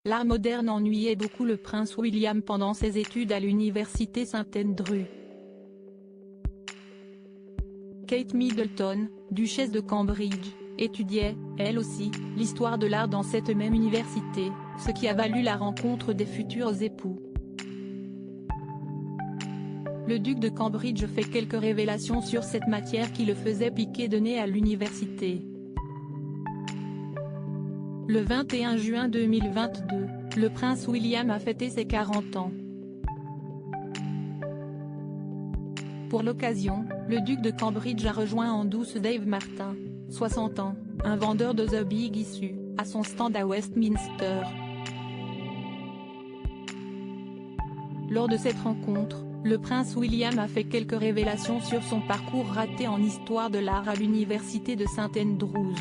l'art moderne ennuyait beaucoup le prince William pendant ses études à l'université St Andrews. Kate Middleton, duchesse de Cambridge, étudiait, elle aussi, l'histoire de l'art dans cette même université, ce qui a valu la rencontre des futurs époux. Le duc de Cambridge fait quelques révélations sur cette matière qui le faisait piquer de nez à l'université. Le 21 juin 2022, le prince William a fêté ses 40 ans. Pour l'occasion, le duc de Cambridge a rejoint en douce Dave Martin, 60 ans, un vendeur de The Big Issue, à son stand à Westminster. Lors de cette rencontre, le prince William a fait quelques révélations sur son parcours raté en histoire de l'art à l'université de St Andrews.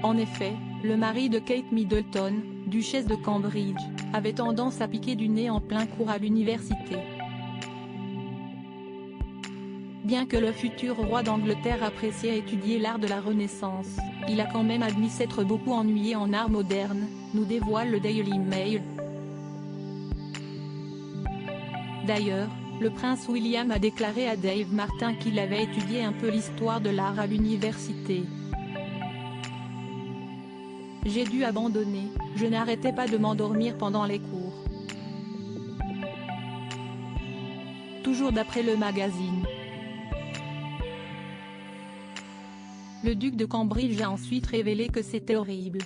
En effet, le mari de Kate Middleton, duchesse de Cambridge, avait tendance à piquer du nez en plein cours à l'université. Bien que le futur roi d'Angleterre appréciait étudier l'art de la Renaissance, il a quand même admis s'être beaucoup ennuyé en art moderne, nous dévoile le Daily Mail. D'ailleurs, le prince William a déclaré à Dave Martin qu'il avait étudié un peu l'histoire de l'art à l'université. J'ai dû abandonner, je n'arrêtais pas de m'endormir pendant les cours. Toujours d'après le magazine. Le duc de Cambridge a ensuite révélé que c'était horrible.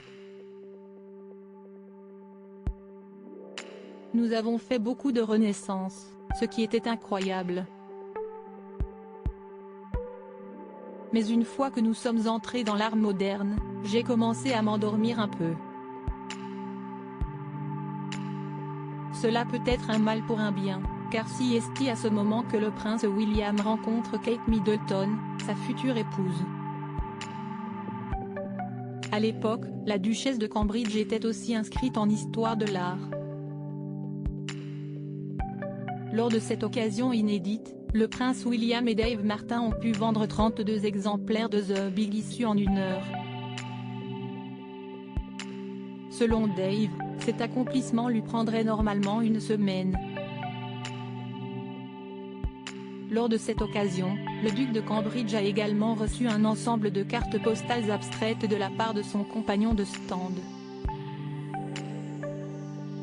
Nous avons fait beaucoup de renaissance, ce qui était incroyable. Mais une fois que nous sommes entrés dans l'art moderne, j'ai commencé à m'endormir un peu. Cela peut être un mal pour un bien, car si est à ce moment que le prince William rencontre Kate Middleton, sa future épouse. À l'époque, la duchesse de Cambridge était aussi inscrite en histoire de l'art. Lors de cette occasion inédite, le prince William et Dave Martin ont pu vendre 32 exemplaires de The Big Issue en 1 heure. Selon Dave, cet accomplissement lui prendrait normalement 1 semaine. Lors de cette occasion, le duc de Cambridge a également reçu un ensemble de cartes postales abstraites de la part de son compagnon de stand.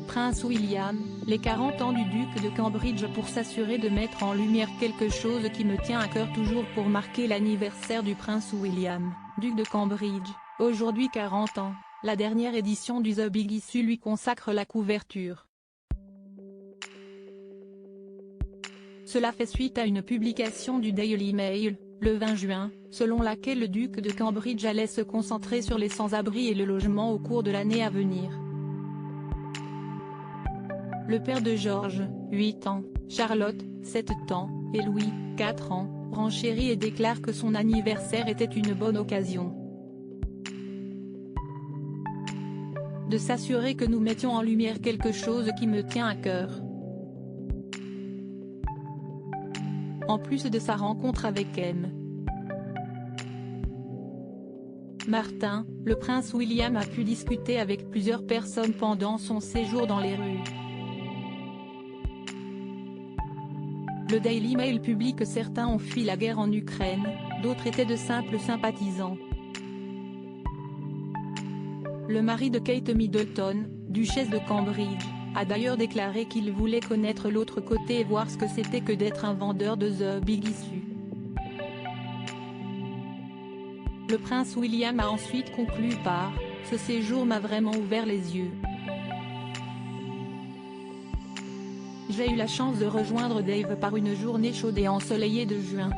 Prince William, les 40 ans du duc de Cambridge pour s'assurer de mettre en lumière quelque chose qui me tient à cœur toujours pour marquer l'anniversaire du prince William, duc de Cambridge, aujourd'hui 40 ans, la dernière édition du The Big Issue lui consacre la couverture. Cela fait suite à une publication du Daily Mail, le 20 juin, selon laquelle le duc de Cambridge allait se concentrer sur les sans-abri et le logement au cours de l'année à venir. Le père de George, 8 ans, Charlotte, 7 ans, et Louis, 4 ans, renchérit et déclare que son anniversaire était une bonne occasion de s'assurer que nous mettions en lumière quelque chose qui me tient à cœur. En plus de sa rencontre avec M. Martin, le prince William a pu discuter avec plusieurs personnes pendant son séjour dans les rues. Le Daily Mail publie que certains ont fui la guerre en Ukraine, d'autres étaient de simples sympathisants. Le mari de Kate Middleton, duchesse de Cambridge, a d'ailleurs déclaré qu'il voulait connaître l'autre côté et voir ce que c'était que d'être un vendeur de The Big Issue. Le prince William a ensuite conclu par « Ce séjour m'a vraiment ouvert les yeux. J'ai eu la chance de rejoindre Dave par une journée chaude et ensoleillée de juin.